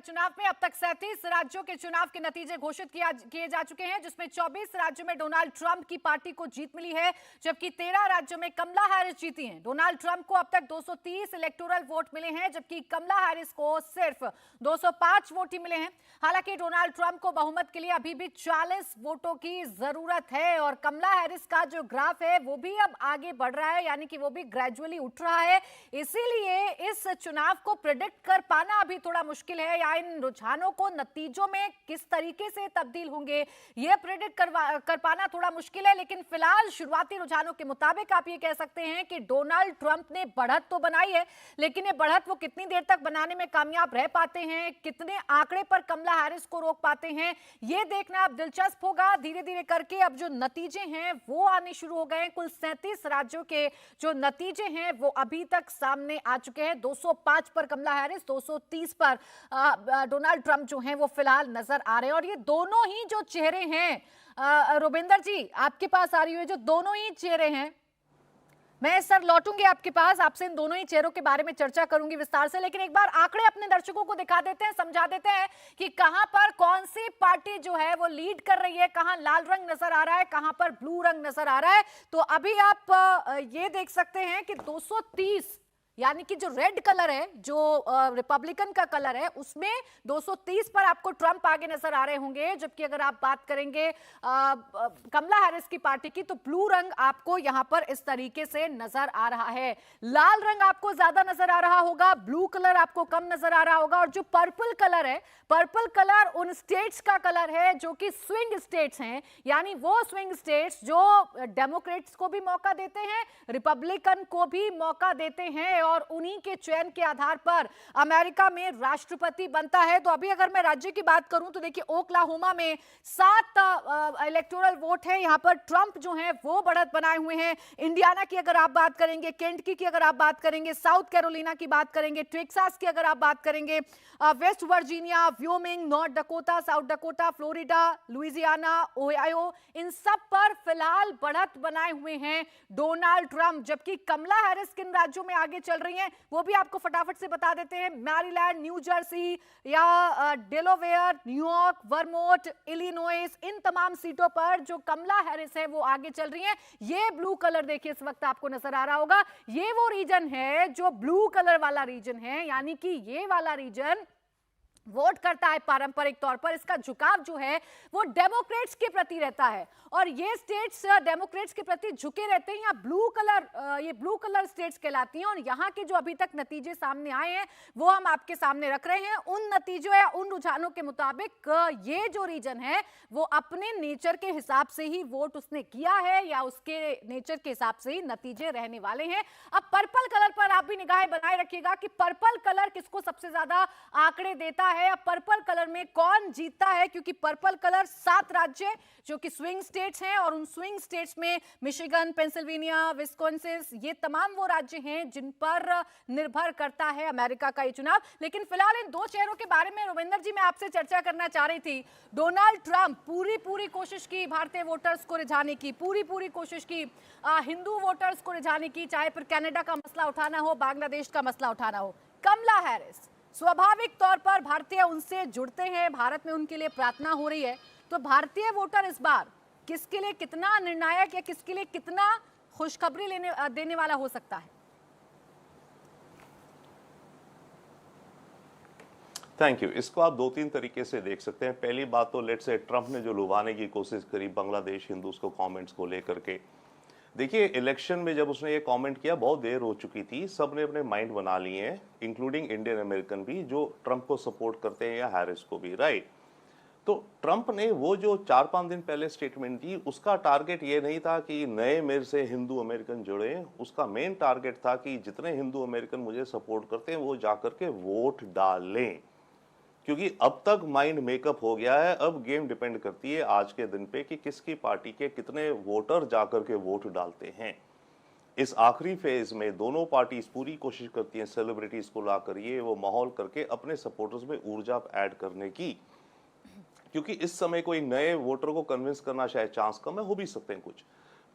चुनाव में अब तक 37 राज्यों के चुनाव के नतीजे घोषित किए जा चुके हैं, जिसमें 24 राज्यों में डोनाल्ड ट्रंप की पार्टी को जीत मिली है, जबकि 13 राज्यों में कमला हैरिस जीती हैं। डोनाल्ड ट्रंप को अब तक 230 इलेक्टोरल वोट मिले हैं, जबकि कमला हैरिस को सिर्फ 205 वोट ही मिले हैं। हालांकि डोनाल्ड ट्रंप को बहुमत के लिए अभी भी 40 वोटों की जरूरत है और कमला हैरिस का जो ग्राफ है वो भी अब आगे बढ़ रहा है, यानी कि वो भी ग्रेजुअली उठ रहा है। इसीलिए इस चुनाव को प्रेडिक्ट कर पाना अभी थोड़ा मुश्किल है, या इन रुझानों को नतीजों में किस तरीके से तब्दील होंगे यह प्रेडिक्ट कर पाना थोड़ा मुश्किल है। लेकिन फिलहाल शुरुआती रुझानों के मुताबिक आप ये कह सकते हैं कि डोनाल्ड ट्रंप ने बढ़त तो बनाई है, लेकिन ये बढ़त वो कितनी देर तक बनाने में कामयाब रह पाते हैं, कितने आंकड़े पर कमला हैरिस को रोक पाते हैं, ये देखना अब दिलचस्प होगा। धीरे धीरे करके अब जो नतीजे हैं वो आने शुरू हो गए हैं। कुल 37 राज्यों के जो नतीजे हैं वो अभी तक सामने आ चुके हैं। 205 पर कमला हैरिस, 230 पर डोनाल्ड ट्रंप जो हैं वो फिलहाल नजर आ रहे हैं। और ये दोनों ही जो चेहरे हैं, रुबिंदर जी आपके पास आ रही हुई, जो दोनों ही चेहरे हैं, मैं सर लौटूंगी आपके पास, आपसे इन दोनों ही चेहरों के बारे में चर्चा करूंगी विस्तार से। लेकिन एक बार आंकड़े अपने दर्शकों को दिखा देते हैं, समझा देते हैं कि कहां पर कौन सी पार्टी जो है वो लीड कर रही है, कहां लाल रंग नजर आ रहा है, कहां पर ब्लू रंग नजर आ रहा है। तो अभी आप ये देख सकते हैं कि 230 यानी कि जो रेड कलर है, जो रिपब्लिकन का कलर है, उसमें 230 पर आपको ट्रंप आगे नजर आ रहे होंगे। जबकि अगर आप बात करेंगे कमला हैरिस की पार्टी की, तो ब्लू रंग आपको यहां पर इस तरीके से नजर आ रहा है। लाल रंग आपको ज्यादा नजर आ रहा होगा, ब्लू कलर आपको कम नजर आ रहा होगा। और जो पर्पल कलर है, पर्पल कलर उन स्टेट्स का कलर है जो कि स्विंग स्टेट्स हैं, यानी वो स्विंग स्टेट्स जो डेमोक्रेट्स को भी मौका देते हैं, रिपब्लिकन को भी मौका देते हैं और उन्हीं के चयन के आधार पर अमेरिका में राष्ट्रपति बनता है। तो अभी अगर मैं राज्य की बात करूं तो देखिए, ओक्लाहोमा में 7 इलेक्टोरल वोट है, यहां पर ट्रंप जो है वो बढ़त बनाए हुए हैं। इंडियाना की अगर आप बात करेंगे, केंटकी की अगर आप बात करेंगे, साउथ कैरोलिना की बात करेंगे, टेक्सास की अगर आप बात करेंगे, West Virginia, Wyoming, North Dakota, South Dakota, Florida, Louisiana, Ohio, इन सब पर फिलहाल बढ़त बनाए हुए हैं डोनाल्ड ट्रंप। जबकि कमला हैरिस किन राज्यों में आगे चल रही हैं वो भी आपको फटाफट से बता देते हैं। मैरीलैंड, न्यू जर्सी या डेलावेयर, न्यूयॉर्क, वर्मोंट, इलिनॉइस, इन तमाम सीटों पर जो कमला हैरिस है वो आगे चल रही हैं। ये ब्लू कलर देखिए इस वक्त आपको नजर आ रहा होगा, ये वो रीजन है जो ब्लू कलर वाला रीजन है, यानी कि ये वाला रीजन वोट करता है पारंपरिक तौर पर। इसका झुकाव जो है वो डेमोक्रेट्स के प्रति रहता है और ये स्टेट्स डेमोक्रेट्स के प्रति झुके रहते हैं। यहाँ ये ब्लू कलर स्टेट्स कहलाती हैं। और यहाँ के जो अभी तक नतीजे सामने आए हैं वो हम आपके सामने रख रहे हैं। उन नतीजों या उन रुझानों के मुताबिक ये जो रीजन है वो अपने नेचर के हिसाब से ही वोट उसने किया है या उसके नेचर के हिसाब से ही नतीजे रहने वाले हैं। अब पर्पल कलर पर आप भी निगाहें बनाए रखिएगा कि पर्पल कलर किसको सबसे ज्यादा आंकड़े देता है, अब पर्पल कलर में कौन जीतता है, क्योंकि पर्पल कलर 7 राज्य जो कि स्विंग स्टेट्स हैं और उन स्विंग स्टेट्स में मिशिगन, पेंसिल्वेनिया, विस्कॉन्सिन, ये तमाम वो राज्य हैं जिन पर निर्भर करता है अमेरिका का ये चुनाव। लेकिन फिलहाल इन दो चेहरों के बारे में रुबिंदर जी मैं आपसे चर्चा करना चाह रही थी। डोनाल्ड ट्रंप पूरी कोशिश की भारतीय वोटर्स को रिझाने की, पूरी कोशिश की हिंदू वोटर्स को रिझाने की, चाहे फिर कनाडा का मसला उठाना हो, बांग्लादेश का मसला उठाना हो। कमला हैरिस स्वाभाविक तौर पर भारतीय उनसे जुड़ते हैं, भारत में उनके लिए प्रार्थना हो रही है। तो भारतीय वोटर इस बार किसके लिए कितना निर्णायक या किसके लिए कितना खुशखबरी देने वाला हो सकता है? Thank you. इसको आप 2-3 तरीके से देख सकते हैं। पहली बात तो लेट्स से ट्रंप ने जो लुभाने की कोशिश करी बांग्लादेश हिंदूज को कमेंट्स को लेकर के, देखिए इलेक्शन में जब उसने ये कमेंट किया बहुत देर हो चुकी थी, सब ने अपने माइंड बना लिए हैं, इंक्लूडिंग इंडियन अमेरिकन भी जो ट्रंप को सपोर्ट करते हैं या हैरिस को भी, राइट। तो ट्रंप ने वो जो 4-5 दिन पहले स्टेटमेंट दी, उसका टारगेट ये नहीं था कि नए मेरे से हिंदू अमेरिकन जुड़े, उसका मेन टारगेट था कि जितने हिंदू अमेरिकन मुझे सपोर्ट करते हैं वो जाकर के वोट डालें। क्योंकि अब तक माइंड मेकअप हो गया है, अब गेम डिपेंड करती है आज के दिन पे कि किसकी पार्टी के कितने वोटर जाकर के वोट डालते हैं। इस आखिरी फेज में दोनों पार्टीज पूरी कोशिश करती हैं सेलिब्रिटीज को लाकर ये वो माहौल करके अपने सपोर्टर्स में ऊर्जा ऐड करने की, क्योंकि इस समय कोई नए वोटर को कन्विंस करना शायद चांस कम है, हो भी सकते हैं कुछ।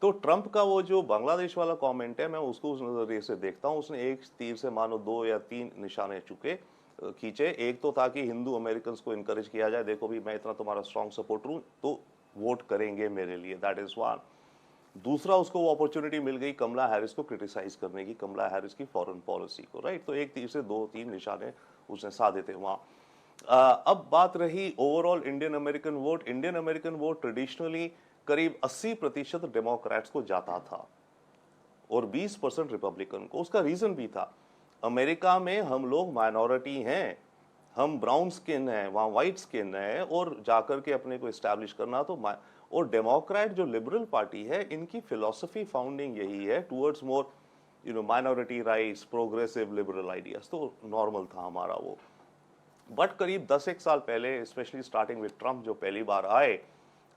तो ट्रंप का वो जो बांग्लादेश वाला कमेंट है, मैं उसको उस नजरिए से देखता हूँ, उसने एक तीर से मानो 2 या 3 निशाने चुके। खींचे। एक तो था कि हिंदू अमेरिकन को इनकरेज किया जाए, देखो भी मैं इतना तुम्हारा स्ट्रॉन्ग सपोर्टर हूँ तो वोट करेंगे मेरे लिए, दैट इज वन। दूसरा, उसको वो अपॉर्चुनिटी मिल गई कमला हैरिस को क्रिटिसाइज करने की, कमला हैरिस की फॉरेन पॉलिसी को, राइट। तो एक तीर से दो तीन निशाने उसने साधे थे वहां। अब बात रही overall Indian American vote. Indian American vote traditionally करीब 80% डेमोक्रेट्स को जाता था और 20% रिपब्लिकन को। उसका रीजन भी था, अमेरिका में हम लोग माइनॉरिटी हैं, हम ब्राउन स्किन है, वहाँ व्हाइट स्किन है, और जाकर के अपने को एस्टैब्लिश करना तो और डेमोक्रेट जो लिबरल पार्टी है, इनकी फिलॉसफी फाउंडिंग यही है towards more minority rights, progressive liberal ideas, तो नॉर्मल था हमारा वो। बट करीब 10 साल पहले, स्पेशली स्टार्टिंग विद ट्रम्प जो पहली बार आए,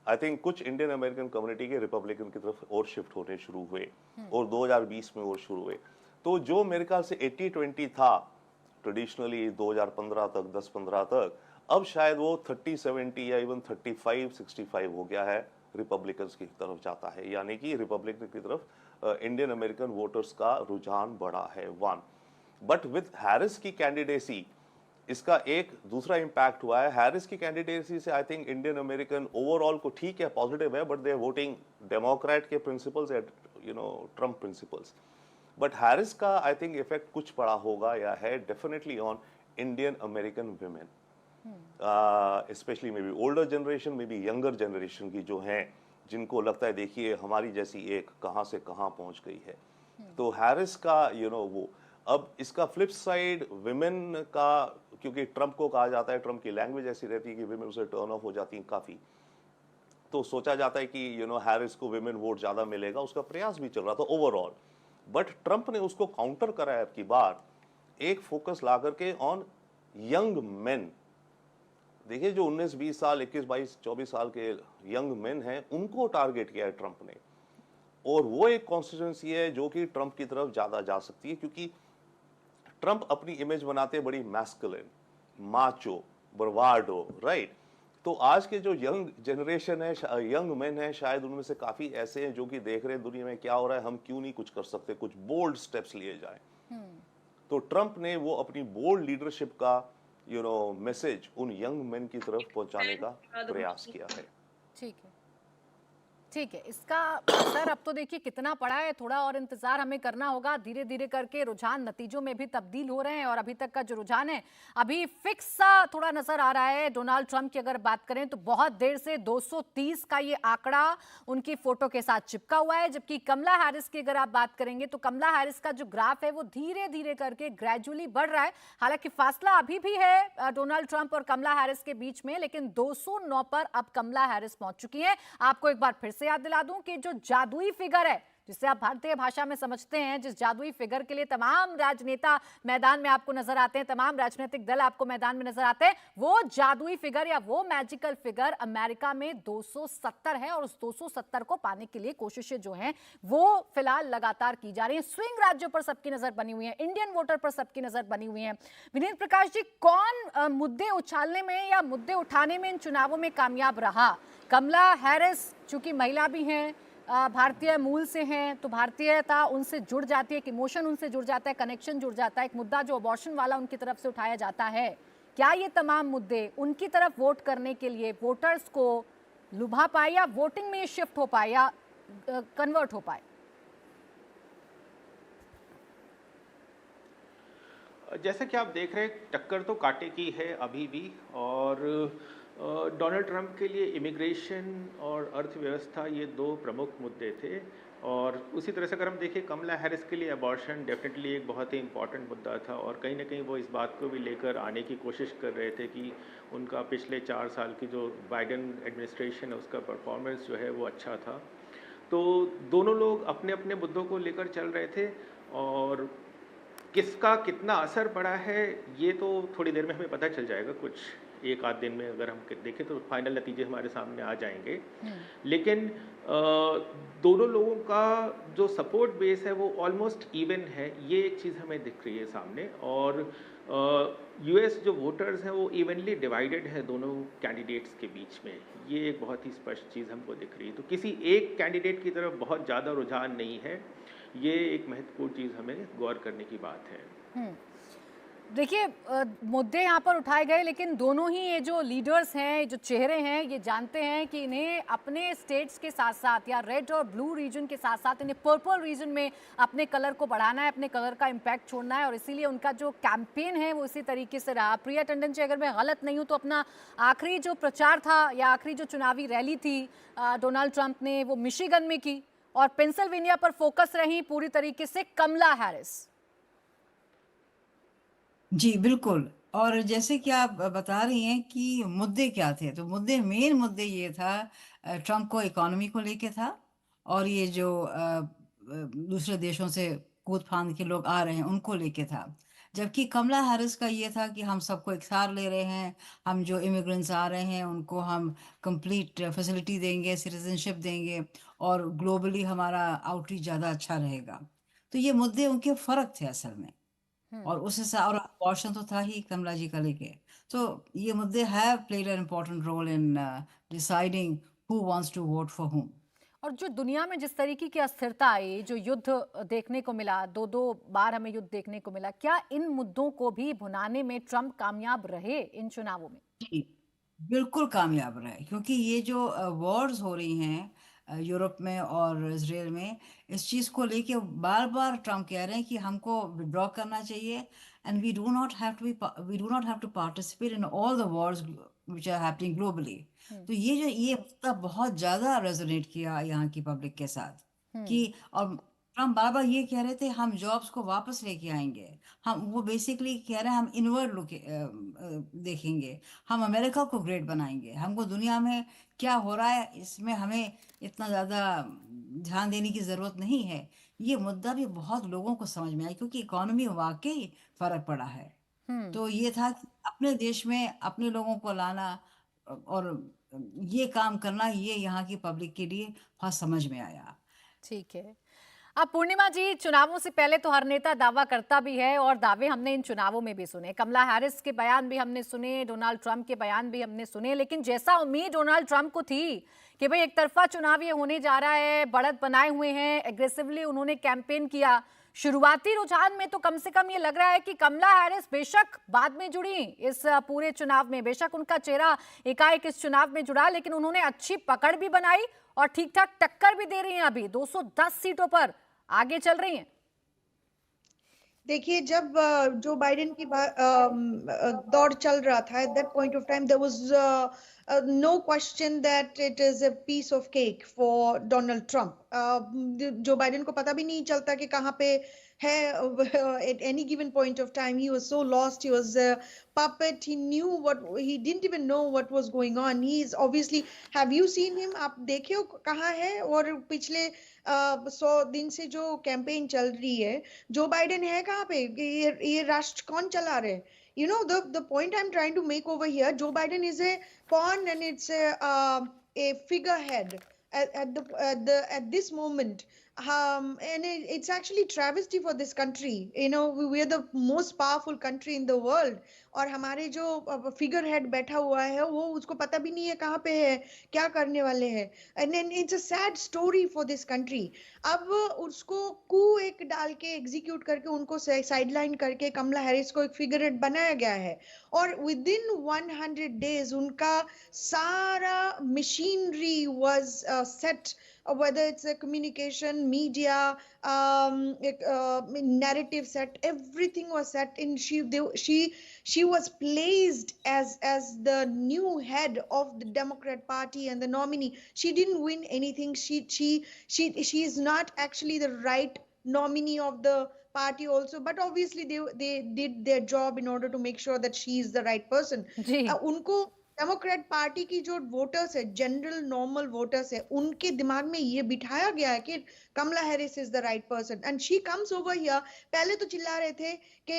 आई थिंक कुछ इंडियन अमेरिकन कम्युनिटी के रिपब्लिकन की तरफ और शिफ्ट होने शुरू हुए और 2020 में और शुरू हुए। तो जो मेरे ख्याल से 80-20 था ट्रेडिशनली 2015 तक, 10-15 तक, अब शायद वो 30-70 या इवन 35-65 हो गया है, रिपब्लिकन्स की तरफ जाता है, यानी कि रिपब्लिकन की तरफ इंडियन अमेरिकन वोटर्स का रुझान बढ़ा है, वन। बट विथ हैरिस की कैंडिडेसी इसका एक दूसरा इंपैक्ट हुआ है। हैरिस की कैंडिडेसी से I think Indian American overall को ठीक है, पॉजिटिव है, but they are voting Democrat के principles at Trump principles. But Harris का आई थिंक इफेक्ट कुछ पड़ा होगा या है definitely on Indian American women, especially maybe older generation, maybe younger generation की जो हैं, जिनको लगता है देखिए हमारी जैसी एक कहाँ से कहाँ पहुंच गई है। तो हैरिस का वो। अब इसका फ्लिप साइड विमेन का, क्योंकि ट्रम्प को कहा जाता है, ट्रम्प की लैंग्वेज ऐसी रहती है कि विमेन उसे टर्न ऑफ हो जाती हैं काफी, तो सोचा जाता है कि हैरिस को विमेन वोट ज्यादा मिलेगा, उसका प्रयास भी चल रहा था ओवरऑल। बट ट्रम्प ने उसको काउंटर करा है अब की बार, एक फोकस ला करके ऑन यंग मेन। देखिए जो 19-20 साल, 21-22-24 साल के यंग मेन हैं, उनको टारगेट किया है ट्रम्प ने, और वो एक कॉन्स्टिट्यूंसी है जो कि ट्रम्प की तरफ ज्यादा जा सकती है, क्योंकि ट्रम्प अपनी इमेज बनाते हैं बड़ी मैस्कुलिन, माचो, बर्वाडो, राइट। तो आज के जो यंग जनरेशन है, यंग मेन है, शायद उनमें से काफी ऐसे हैं जो कि देख रहे हैं दुनिया में क्या हो रहा है, हम क्यों नहीं कुछ कर सकते, कुछ बोल्ड स्टेप्स लिए जाए। तो ट्रम्प ने वो अपनी बोल्ड लीडरशिप का मैसेज उन यंग मेन की तरफ पहुंचाने का प्रयास किया है। ठीक है, ठीक है। इसका असर अब तो देखिए कितना पड़ा है, थोड़ा और इंतजार हमें करना होगा। धीरे धीरे करके रुझान नतीजों में भी तब्दील हो रहे हैं, और अभी तक का जो रुझान है अभी फिक्स सा थोड़ा नजर आ रहा है। डोनाल्ड ट्रंप की अगर बात करें तो बहुत देर से 230 का ये आंकड़ा उनकी फोटो के साथ चिपका हुआ है, जबकि कमला हैरिस की अगर आप बात करेंगे तो कमला हैरिस का जो ग्राफ है वो धीरे धीरे करके ग्रेजुअली बढ़ रहा है। हालांकि फासला अभी भी है डोनाल्ड ट्रंप और कमला हैरिस के बीच में, लेकिन 209 पर अब कमला हैरिस पहुंच चुकी है। आपको एक बार फिर से याद दिला दूं कि जो जादुई फिगर है, जिसे आप भारतीय भाषा में समझते हैं, जिस जादुई फिगर के लिए तमाम राजनेता मैदान में आपको नजर आते हैं, तमाम राजनीतिक दल आपको मैदान में नजर आते हैं, वो जादुई फिगर या वो मैजिकल फिगर अमेरिका में 270 है, और उस 270 को पाने के लिए कोशिशें जो हैं वो फिलहाल लगातार की जा रही हैं। स्विंग राज्यों पर सबकी नजर बनी हुई है, इंडियन वोटर पर सबकी नजर बनी हुई है। विनीत प्रकाश जी, कौन मुद्दे उछालने में या मुद्दे उठाने में इन चुनावों में कामयाब रहा? कमला हैरिस चूंकि महिला भी हैं, भारतीय मूल से हैं, तो भारतीयता उनसे जुड़ जाती है, एक इमोशन उनसे जुड़ जाता है, कनेक्शन जुड़ जाता है। एक मुद्दा जो अबॉर्शन वाला उनकी तरफ से उठाया जाता है, क्या ये तमाम मुद्दे उनकी तरफ वोट करने के लिए वोटर्स को लुभा पाए, या वोटिंग में शिफ्ट हो पाए, या कन्वर्ट हो पाए? जैसा कि आप देख रहे हैं, टक्कर तो कांटे की है अभी भी, और डोनाल्ड ट्रंप के लिए इमिग्रेशन और अर्थव्यवस्था ये दो प्रमुख मुद्दे थे। और उसी तरह से अगर हम देखें, कमला हैरिस के लिए अबॉर्शन डेफिनेटली एक बहुत ही इम्पॉर्टेंट मुद्दा था, और कहीं ना कहीं वो इस बात को भी लेकर आने की कोशिश कर रहे थे कि उनका पिछले 4 साल की जो बाइडेन एडमिनिस्ट्रेशन है उसका परफॉर्मेंस जो है वो अच्छा था। तो दोनों लोग अपने अपने मुद्दों को लेकर चल रहे थे, और किसका कितना असर पड़ा है ये तो थोड़ी देर में हमें पता चल जाएगा। कुछ एक आध दिन में अगर हम देखें तो फाइनल नतीजे हमारे सामने आ जाएंगे। लेकिन दोनों लोगों का जो सपोर्ट बेस है वो ऑलमोस्ट इवन है, ये एक चीज़ हमें दिख रही है सामने। और यूएस जो वोटर्स हैं वो इवनली डिवाइडेड है दोनों कैंडिडेट्स के बीच में, ये एक बहुत ही स्पष्ट चीज़ हमको दिख रही है। तो किसी एक कैंडिडेट की तरफ बहुत ज़्यादा रुझान नहीं है, ये एक महत्वपूर्ण चीज़ हमें गौर करने की बात है। देखिए मुद्दे यहाँ पर उठाए गए, लेकिन दोनों ही ये जो लीडर्स हैं, जो चेहरे हैं, ये जानते हैं कि इन्हें अपने स्टेट्स के साथ साथ या रेड और ब्लू रीजन के साथ साथ इन्हें पर्पल रीजन में अपने कलर को बढ़ाना है, अपने कलर का इम्पैक्ट छोड़ना है, और इसीलिए उनका जो कैंपेन है वो इसी तरीके से रहा। प्रिया टंडन जी, अगर मैं गलत नहीं हूँ तो अपना आखिरी जो प्रचार था या आखिरी जो चुनावी रैली थी डोनाल्ड ट्रंप ने, वो मिशिगन में की और पेंसिल्वेनिया पर फोकस रही पूरी तरीके से कमला हैरिस। जी बिल्कुल। और जैसे कि आप बता रही हैं कि मुद्दे क्या थे, तो मेन मुद्दे ये था, ट्रम्प को इकोनॉमी को लेके था, और ये जो दूसरे देशों से कूद फांद के लोग आ रहे हैं उनको लेके था। जबकि कमला हैरिस का ये था कि हम सबको एक साथ ले रहे हैं, हम जो इमिग्रेंट्स आ रहे हैं उनको हम कंप्लीट फैसिलिटी देंगे, सिटीजनशिप देंगे, और ग्लोबली हमारा आउटरीच ज़्यादा अच्छा रहेगा। तो ये मुद्दे उनके फ़र्क थे असल में। और उस हिसाब, और अबॉर्शन तो था ही कमला जी का लेके। तो ये मुद्दे have played an important role in deciding who wants to vote for whom। और जो दुनिया में जिस तरीके की अस्थिरता आई, जो युद्ध देखने को मिला, दो दो बार हमें युद्ध देखने को मिला, क्या इन मुद्दों को भी भुनाने में ट्रंप कामयाब रहे इन चुनावों में? जी बिल्कुल कामयाब रहे, क्योंकि ये जो वॉर्स हो रही हैं यूरोप में और इसराइल में, इस चीज़ को लेके बार बार ट्रम्प कह रहे हैं कि हमको विड्रॉ करना चाहिए, and we do not have to participate in all the wars which are happening globally. तो ये मुद्दा बहुत ज़्यादा रेजोनेट किया यहाँ की पब्लिक के साथ कि, और ट्रम्प बार बार ये कह रहे थे हम जॉब्स को वापस लेके आएंगे, हम वो बेसिकली कह रहे हैं हम इनवर्ड लुक देखेंगे, हम अमेरिका को ग्रेट बनाएंगे, हमको दुनिया में क्या हो रहा है इसमें हमें इतना ज़्यादा ध्यान देने की ज़रूरत नहीं है। ये मुद्दा भी बहुत लोगों को समझ में आया, क्योंकि इकोनॉमी वाकई फ़र्क पड़ा है। तो ये था कि अपने देश में अपने लोगों को लाना और ये काम करना, ये यहाँ की पब्लिक के लिए बहुत समझ में आया। ठीक है। अब पूर्णिमा जी, चुनावों से पहले तो हर नेता दावा करता भी है, और दावे हमने इन चुनावों में भी सुने। कमला हैरिस के बयान भी हमने सुने, डोनाल्ड ट्रंप के बयान भी हमने सुने, लेकिन जैसा उम्मीद डोनाल्ड ट्रंप को थी कि भाई एक तरफा चुनाव ये होने जा रहा है, बढ़त बनाए हुए हैं, एग्रेसिवली उन्होंने कैंपेन किया, शुरुआती रुझान में तो कम से कम ये लग रहा है कि कमला हैरिस बेशक बाद में जुड़ी इस पूरे चुनाव में, बेशक उनका चेहरा एकाएक इस चुनाव में जुड़ा, लेकिन उन्होंने अच्छी पकड़ भी बनाई और ठीक ठाक टक्कर भी दे रही हैं। अभी 210 सीटों पर आगे चल रही हैं। देखिए, जब जो बाइडेन की दौर चल रहा था, at that point of time there was no question that it is a piece of cake for Donald Trump. Joe Biden को पता भी नहीं चलता कि कहाँ पे है at any given point of time. He was so lost, he was a puppet, he didn't even know what was going on. He is obviously, have you seen him? आप देखे हो कहाँ है? और पिछले 100 दिन से जो कैंपेन चल रही है, जो बाइडेन है कहाँ पे? ये राष्ट्र कौन चला रहे हैं? You know, the point I'm trying to make over here, Joe Biden is a pawn, and it's a figurehead at this moment. And it's actually travesty for this country. You know, we are the most powerful country in the world, और हमारे जो figure head बैठा हुआ है वो उसको पता भी नहीं है कहाँ पे है, क्या करने वाले हैं। And it's a sad story for this country. अब उसको एक डाल के एग्जीक्यूट करके उनको साइडलाइन करके कमला हैरिस को एक फिगर हेड बनाया गया है, और विद इन 100 days उनका सारा machinery was set, whether it's a communication, media, narrative set, everything was set in. She was placed as the new head of the Democrat Party and the nominee. She didn't win anything. She is not actually the right nominee of the party also, but obviously they did their job in order to make sure that she is the right person. उनको Democrat party की जो voters है, general normal voters है, उनके दिमाग में ये बिठाया गया है कि Kamala Harris is the right person, and she comes over here. पहले तो चिल्ला रहे थे कि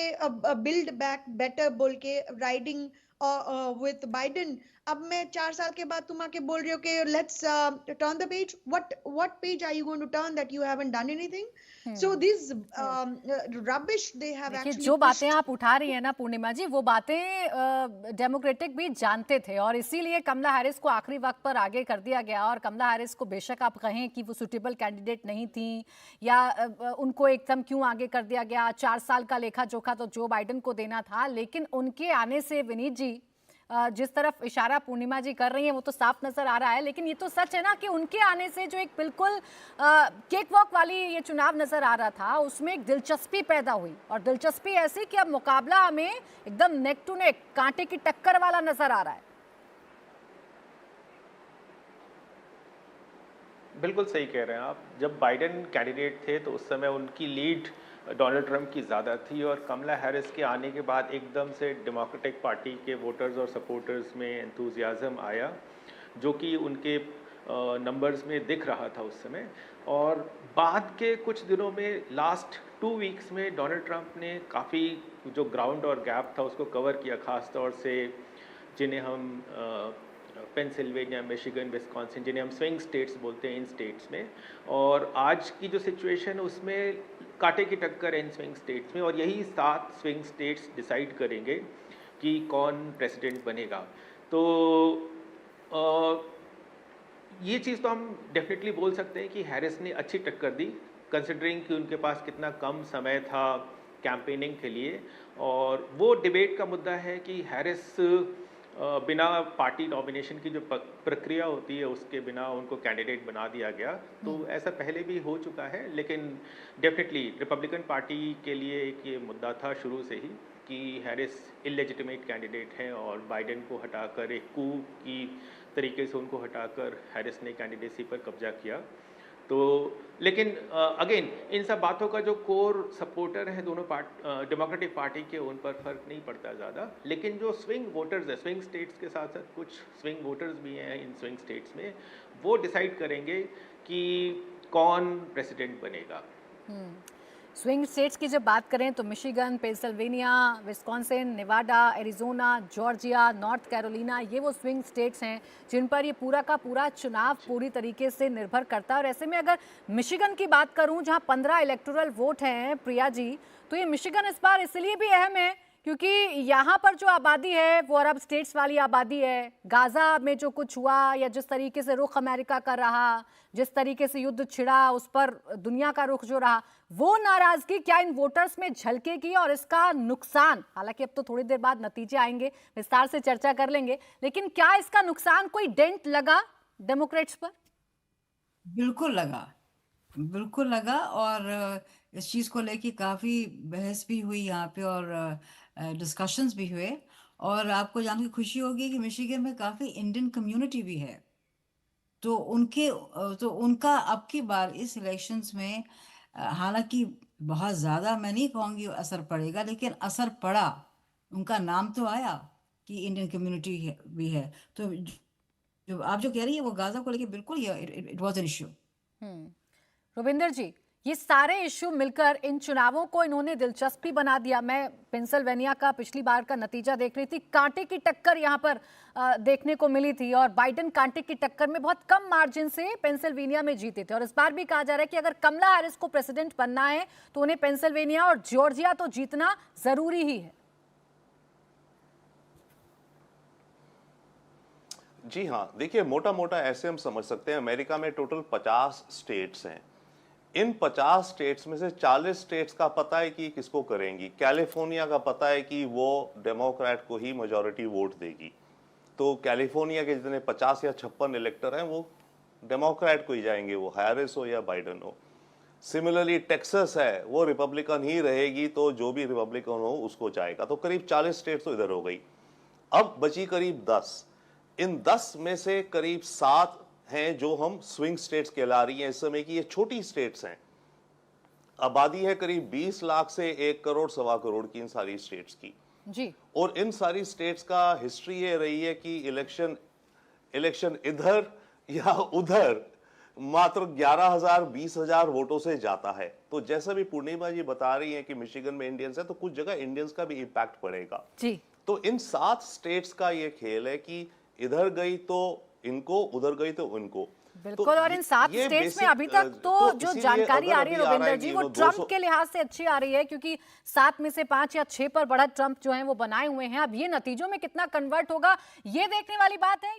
बिल्ड बैक बेटर बोल के, राइडिंग with Biden. अब मैं 4 साल के बाद तुम आके बोल रहे हो कि let's turn the page. What page are you going to turn that you haven't done anything? So these rubbish they have देखिए actually जो बातें pushed. आप उठा रही हैं ना पूर्णिमा जी, वो बातें डेमोक्रेटिक भी जानते थे और इसीलिए कमला हैरिस को आखिरी वक्त पर आगे कर दिया गया। और कमला हैरिस को बेशक आप कहें कि वो सुटेबल कैंडिडेट नहीं थी या उनको एकदम क्यों आगे कर दिया गया, 4 साल का लेखा जोखा तो जो बाइडेन को देना था, लेकिन उनके आने से विनीत जी जिस तरफ इशारा पूर्णिमा जी कर रही हैं वो तो साफ नजर आ रहा है, लेकिन ये तो सच है ना कि उनके आने से जो एक बिल्कुल केक वॉक वाली ये चुनाव नजर आ रहा था उसमें एक दिलचस्पी पैदा हुई। और दिलचस्पी ऐसी कि अब मुकाबला हमें एकदम नेक टू नेक कांटे की टक्कर वाला नजर आ रहा है। बिल्कुल सही कह रहे हैं आप। जब बाइडेन कैंडिडेट थे तो उस समय उनकी लीड डोनाल्ड ट्रंप की ज़्यादा थी और कमला हैरिस के आने के बाद एकदम से डेमोक्रेटिक पार्टी के वोटर्स और सपोर्टर्स में एंथुजियाज़म आया, जो कि उनके नंबर्स में दिख रहा था उस समय। और बाद के कुछ दिनों में लास्ट 2 वीक्स में डोनाल्ड ट्रंप ने काफ़ी जो ग्राउंड और गैप था उसको कवर किया, ख़ास तौर से जिन्हें हम पेंसिल्वेनिया, मिशिगन, विस्कॉन्सिन, जिन्हें हम स्विंग स्टेट्स बोलते हैं, इन स्टेट्स में। और आज की जो सिचुएशन है उसमें कांटे की टक्कर है इन स्विंग स्टेट्स में और यही 7 स्विंग स्टेट्स डिसाइड करेंगे कि कौन प्रेसिडेंट बनेगा। तो ये चीज़ तो हम डेफिनेटली बोल सकते हैं कि हैरिस ने अच्छी टक्कर दी, कंसिडरिंग कि उनके पास कितना कम समय था कैंपेनिंग के लिए। और वो डिबेट का मुद्दा है कि हैरिस बिना पार्टी नॉमिनेशन की जो प्रक्रिया होती है उसके बिना उनको कैंडिडेट बना दिया गया। तो ऐसा पहले भी हो चुका है, लेकिन डेफिनेटली रिपब्लिकन पार्टी के लिए एक ये मुद्दा था शुरू से ही कि हैरिस इलेजिटिमेट कैंडिडेट हैं और बाइडेन को हटाकर एक कू की तरीके से उनको हटाकर हैरिस ने कैंडिडेसी पर कब्जा किया। तो लेकिन अगेन इन सब बातों का जो कोर सपोर्टर है दोनों डेमोक्रेटिक पार्टी के, उन पर फर्क नहीं पड़ता ज़्यादा। लेकिन जो स्विंग वोटर्स है, स्विंग स्टेट्स के साथ साथ कुछ स्विंग वोटर्स भी हैं इन स्विंग स्टेट्स में, वो डिसाइड करेंगे कि कौन प्रेसिडेंट बनेगा। स्विंग स्टेट्स की जब बात करें तो Michigan, Pennsylvania, Wisconsin, Nevada, Arizona, Georgia, north Carolina, ये वो स्विंग स्टेट्स हैं जिन पर ये पूरा का पूरा चुनाव पूरी तरीके से निर्भर करता है। और ऐसे में अगर मिशिगन की बात करूं जहां 15 इलेक्टोरल वोट हैं प्रिया जी, तो ये मिशिगन इस बार इसलिए भी अहम है क्योंकि यहाँ पर जो आबादी है वो अरब स्टेट्स वाली आबादी है। गाजा में जो कुछ हुआ या जिस तरीके से रुख अमेरिका कर रहा, जिस तरीके से युद्ध छिड़ा, उस पर दुनिया का रुख जो रहा, वो नाराजगी क्या इन वोटर्स में झलकेगी और इसका नुकसान, हालांकि अब तो थोड़ी देर बाद नतीजे आएंगे, विस्तार से चर्चा कर लेंगे, लेकिन क्या इसका नुकसान कोई डेंट लगा डेमोक्रेट्स पर? बिल्कुल लगा, बिल्कुल लगा। और इस चीज़ को लेके काफ़ी बहस भी हुई यहाँ पे और डिस्कशंस भी हुए। और आपको जान के खुशी होगी कि मिशिगन में काफ़ी इंडियन कम्युनिटी भी है। तो उनका अब की बार इस इलेक्शंस में हालांकि बहुत ज़्यादा मैं नहीं कहूँगी असर पड़ेगा, लेकिन असर पड़ा। उनका नाम तो आया कि इंडियन कम्युनिटी भी है। तो जो आप जो कह रही है वो गाजा को लेके बिल्कुल इट वाज एन इश्यू। रुबिंदर जी, ये सारे इश्यू मिलकर इन चुनावों को इन्होंने दिलचस्पी बना दिया। मैं पेंसिल्वेनिया का पिछली बार का नतीजा देख रही थी, कांटे की टक्कर यहाँ पर देखने को मिली थी और बाइडेन कांटे की टक्कर में बहुत कम मार्जिन से पेंसिल्वेनिया में जीते थे। और इस बार भी कहा जा रहा है कि अगर कमला हैरिस को प्रेसिडेंट बनना है तो उन्हें पेंसिल्वेनिया और जॉर्जिया तो जीतना जरूरी ही है। जी हाँ, देखिए मोटा मोटा ऐसे हम समझ सकते हैं, अमेरिका में टोटल 50 स्टेट्स हैं। इन 50 स्टेट्स में से 40 स्टेट्स का पता है कि किसको करेंगी। कैलिफोर्निया का पता है कि वो डेमोक्रेट को ही मेजॉरिटी वोट देगी, तो कैलिफोर्निया के जितने 50 या 56 इलेक्टर हैं वो डेमोक्रेट को ही जाएंगे, वो हैरिस हो या बाइडेन हो। सिमिलरली टेक्सास है, वो रिपब्लिकन ही रहेगी, तो जो भी रिपब्लिकन हो उसको जाएगा। तो करीब 40 स्टेट्स तो इधर हो गई। अब बची करीब 10। इन 10 में से करीब 7 हैं जो हम स्विंग स्टेट्स कहला रही हैं इस समय की। ये छोटी स्टेट्स हैं, आबादी है करीब 20 लाख से 1 करोड़ सवा करोड़ की इन सारी स्टेट्स की जी। और इन सारी स्टेट्स का हिस्ट्री ये रही है कि इलेक्शन इधर या उधर मात्र 11,000 20,000 वोटों से जाता है। तो जैसा भी पूर्णिमा जी बता रही हैं कि मिशिगन में इंडियंस है, तो कुछ जगह इंडियंस का भी इंपैक्ट पड़ेगा जी। तो इन 7 स्टेट्स का ये खेल है कि इधर गई तो इनको, उधर गई तो उनको। बिल्कुल, और इन 7 ये स्टेट्स में basic, अभी तक तो जो इसीलिए जानकारी अगर आ रही है अभी आ रहा रविंदर है जी, कि वो 200 ट्रंप के लिहाज से अच्छी आ रही है, क्योंकि 7 में से 5 या 6 पर बढ़त ट्रंप जो है वो बनाए हुए हैं। अब ये नतीजों में कितना कन्वर्ट होगा, ये देखने वाली बात है।